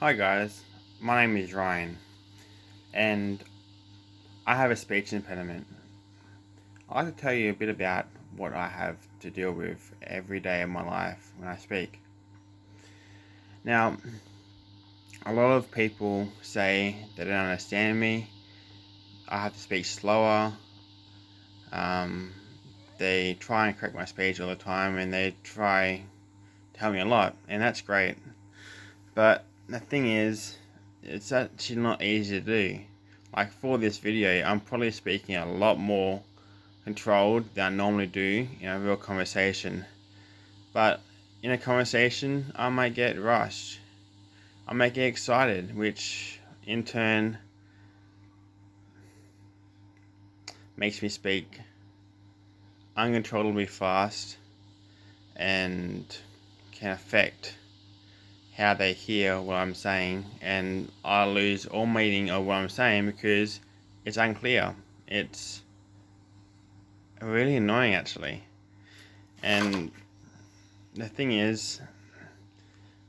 Hi guys, my name is Ryan and I have a speech impediment. I'd like to tell you a bit about what I have to deal with every day of my life when I speak. Now, a lot of people say they don't understand me. I have to speak slower. Um, they try and correct my speech all the time and they try to help me a lot, and that's great. But the thing is, it's actually not easy to do. Like for this video, I'm probably speaking a lot more controlled than I normally do in a real conversation. But in a conversation, I might get rushed. I might get excited, which in turn makes me speak uncontrollably fast and can affect how they hear what I'm saying, and I lose all meaning of what I'm saying because it's unclear. It's really annoying actually. And the thing is,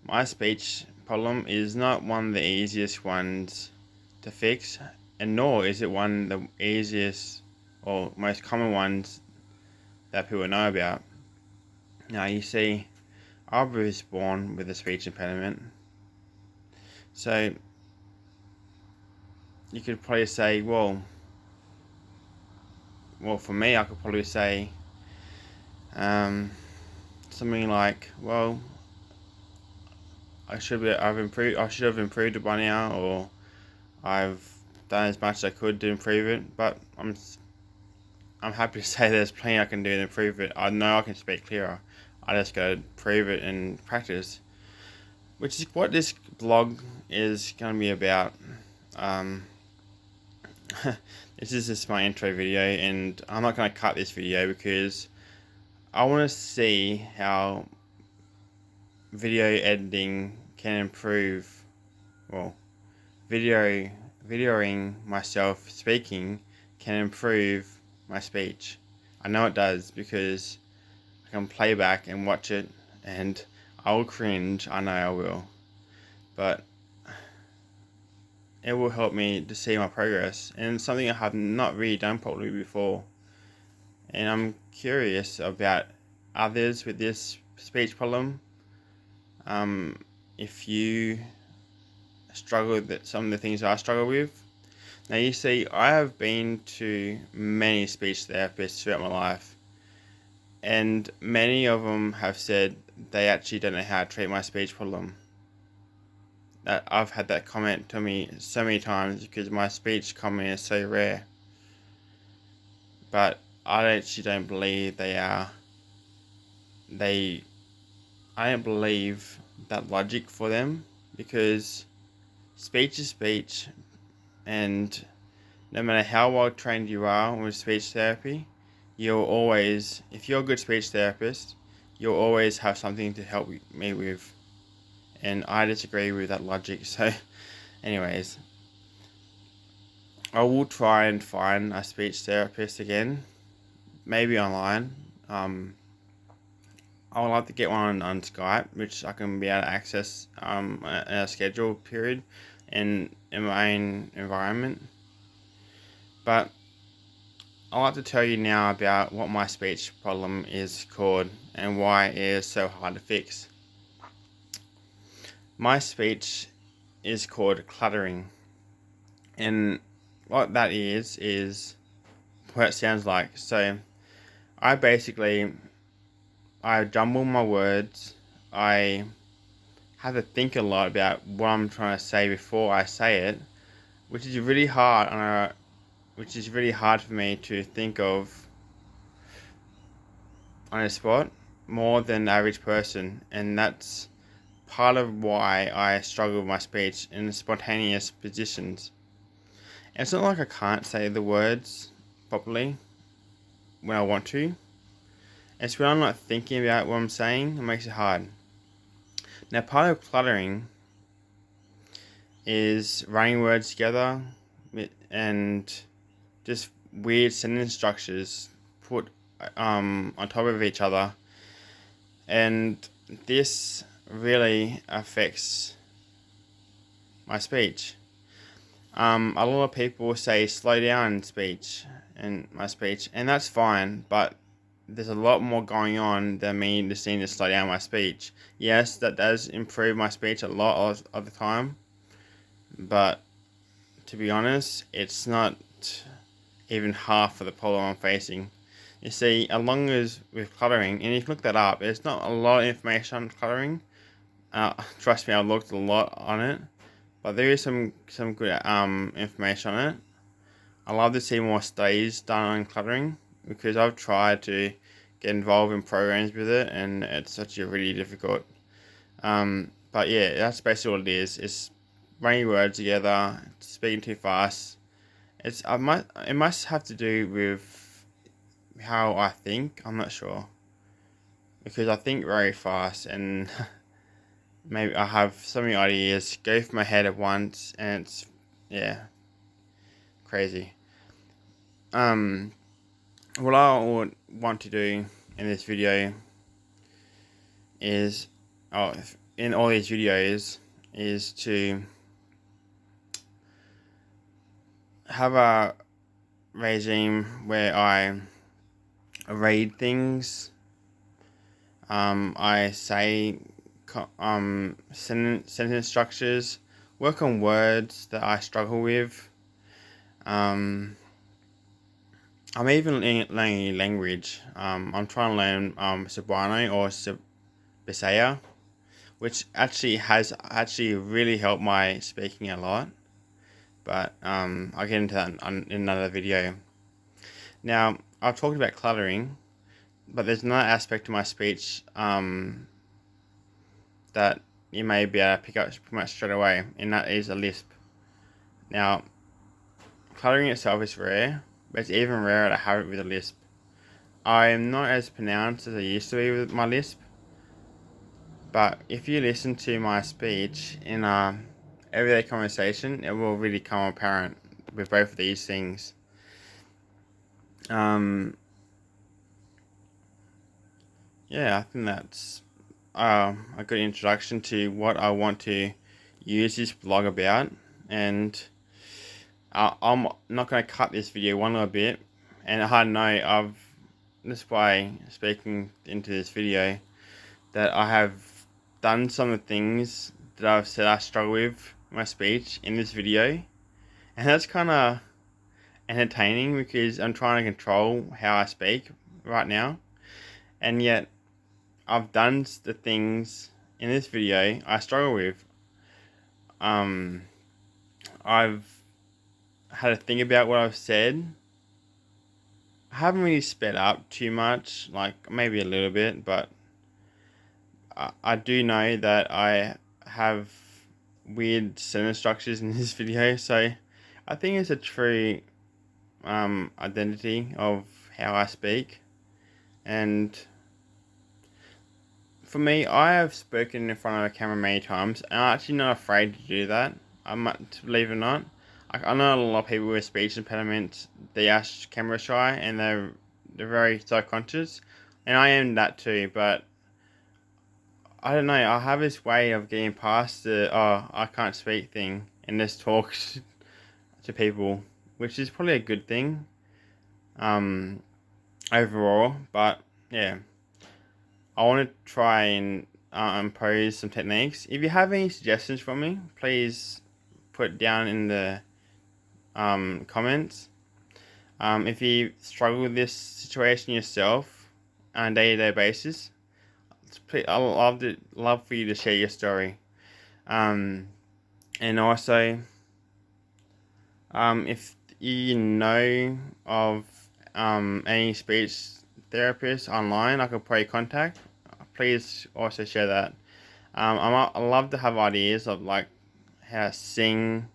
my speech problem is not one of the easiest ones to fix, and nor is it one of the easiest or most common ones that people know about. Now, you see, I was born with a speech impediment, so you could probably say, well, for me, I could probably say something like, well, I should have improved it by now, or I've done as much as I could to improve it. But I'm happy to say there's plenty I can do to improve it. I know I can speak clearer. I just gotta prove it and practice, which is what this blog is gonna be about. Um, this is just my intro video, and I'm not gonna cut this video because I want to see how video editing can improve. Well, videoing myself speaking can improve my speech. I know it does because I can play back and watch it, and I will cringe. I know I will, but it will help me to see my progress, and it's something I have not really done properly before. And I'm curious about others with this speech problem. If you struggle with some of the things I struggle with. Now, you see, I have been to many speech therapists throughout my life, and many of them have said they actually don't know how to treat my speech problem. That I've had that comment to me so many times because my speech comment is so rare. But I actually don't believe they are. I don't believe that logic for them, because speech is speech, and no matter how well trained you are with speech therapy, you'll always, if you're a good speech therapist, you'll always have something to help me with. And I disagree with that logic. So, anyways, I will try and find a speech therapist again, maybe online. I would like to get one on Skype, which I can be able to access in a scheduled period and in my own environment. But I'd like to tell you now about what my speech problem is called and why it is so hard to fix. My speech is called cluttering, and what that is what it sounds like. So I jumble my words. I have to think a lot about what I'm trying to say before I say it, which is really hard for me to think of on the spot, more than the average person, and that's part of why I struggle with my speech in spontaneous positions. And it's not like I can't say the words properly when I want to. It's when I'm not thinking about what I'm saying, it makes it hard. Now, part of cluttering is running words together and just weird sentence structures put on top of each other, and this really affects my speech. A lot of people say slow down in my speech, and that's fine, but there's a lot more going on than me just needing to slow down my speech. Yes, that does improve my speech a lot of the time, but to be honest, it's not even half of the problem I'm facing. You see, along as with cluttering, and you can look that up, there's not a lot of information on cluttering. Trust me, I've looked a lot on it, but there is some good information on it. I love to see more studies done on cluttering because I've tried to get involved in programs with it, and it's actually really difficult. But yeah, that's basically what it is. It's running words together, speaking too fast. It must have to do with how I think. I'm not sure because I think very fast, and maybe I have so many ideas go through my head at once, and it's yeah crazy. Um, what I would want to do in this video is, in all these videos, is to have a regime where I read things. I say sentence structures, work on words that I struggle with. I'm even learning a language. I'm trying to learn Cebuano or Bisaya, which has really helped my speaking a lot. But I'll get into that in another video. Now, I've talked about cluttering, but there's another aspect to my speech that you may be able to pick up pretty much straight away, and that is a lisp. Now, cluttering itself is rare, but it's even rarer to have it with a lisp. I am not as pronounced as I used to be with my lisp, but if you listen to my speech in a everyday conversation, it will really come apparent with both of these things. Yeah, I think that's a good introduction to what I want to use this blog about, and I'm not going to cut this video one little bit, and I know just by speaking into this video, that I have done some of the things that I've said I struggle with in my speech in this video, and that's kind of entertaining because I'm trying to control how I speak right now, and yet I've done the things in this video I struggle with. I've had to think about what I've said. I haven't really sped up too much, like maybe a little bit, but I do know that I have weird sentence structures in this video, so I think it's a true identity of how I speak. And for me, I have spoken in front of a camera many times, and I'm actually not afraid to do that. Believe it or not. I know a lot of people with speech impediments, they are camera shy, and they're very self-conscious, and I am that too, but I don't know, I have this way of getting past I can't speak thing, and just talk to people, which is probably a good thing, overall, but yeah. I want to try and impose some techniques. If you have any suggestions for me, please put down in the comments. If you struggle with this situation yourself on a day-to-day basis, I'd love for you to share your story. And also, if you know of any speech therapists online I could probably contact, please also share that. I love to have ideas of like how to sing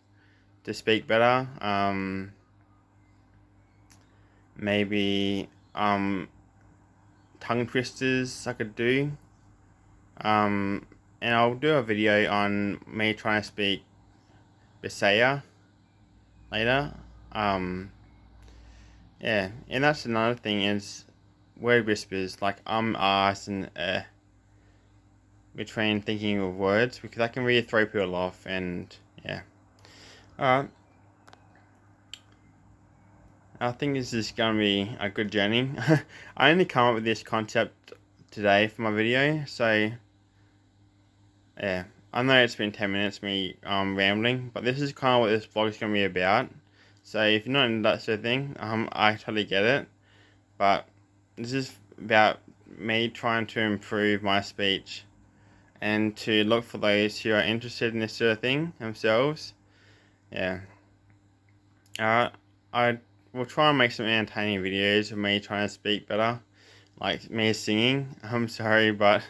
to speak better. Maybe tongue twisters I could do. And I'll do a video on me trying to speak Bisaya later. Yeah, and that's another thing is word whispers, like ahs, and between thinking of words, because that can really throw people off, and Yeah. Alright. I think this is going to be a good journey. I only come up with this concept today for my video, so yeah. I know it's been 10 minutes me rambling, but this is kind of what this vlog is going to be about. So if you're not into that sort of thing, I totally get it. But this is about me trying to improve my speech and to look for those who are interested in this sort of thing themselves. Yeah. I will try and make some entertaining videos of me trying to speak better, like me singing. I'm sorry, but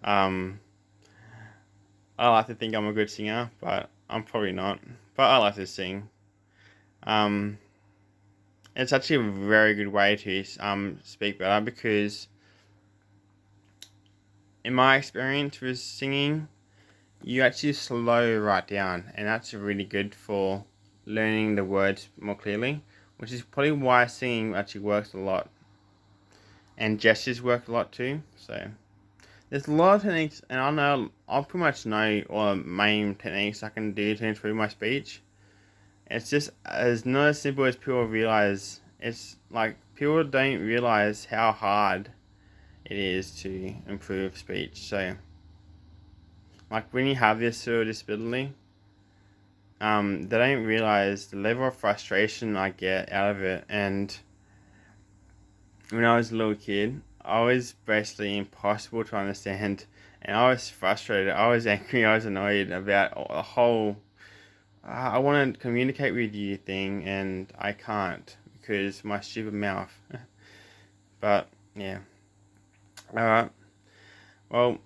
um, I like to think I'm a good singer, but I'm probably not. But I like to sing. Um, it's actually a very good way to speak better because, in my experience with singing, you actually slow right down, and that's really good for learning the words more clearly, which is probably why singing actually works a lot, and gestures work a lot too. So there's a lot of techniques, and I pretty much know all the main techniques I can do to improve my speech. It's just as not as simple as people realize. It's like people don't realize how hard it is to improve speech. So like when you have this sort of disability, they don't realize the level of frustration I get out of it. And when I was a little kid, I was basically impossible to understand, and I was frustrated. I was angry. I was annoyed about the whole I want to communicate with you thing, and I can't because my stupid mouth. But yeah, alright. Well,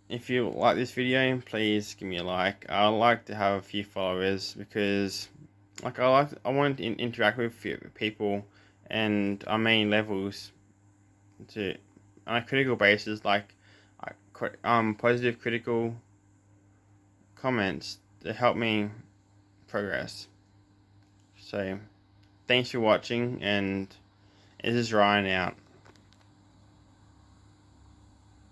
if you like this video, please give me a like. I'd like to have a few followers because, like, I want to interact with people, and on main levels to on a critical basis, like, positive critical comments to help me progress. So, thanks for watching, and this is Ryan out.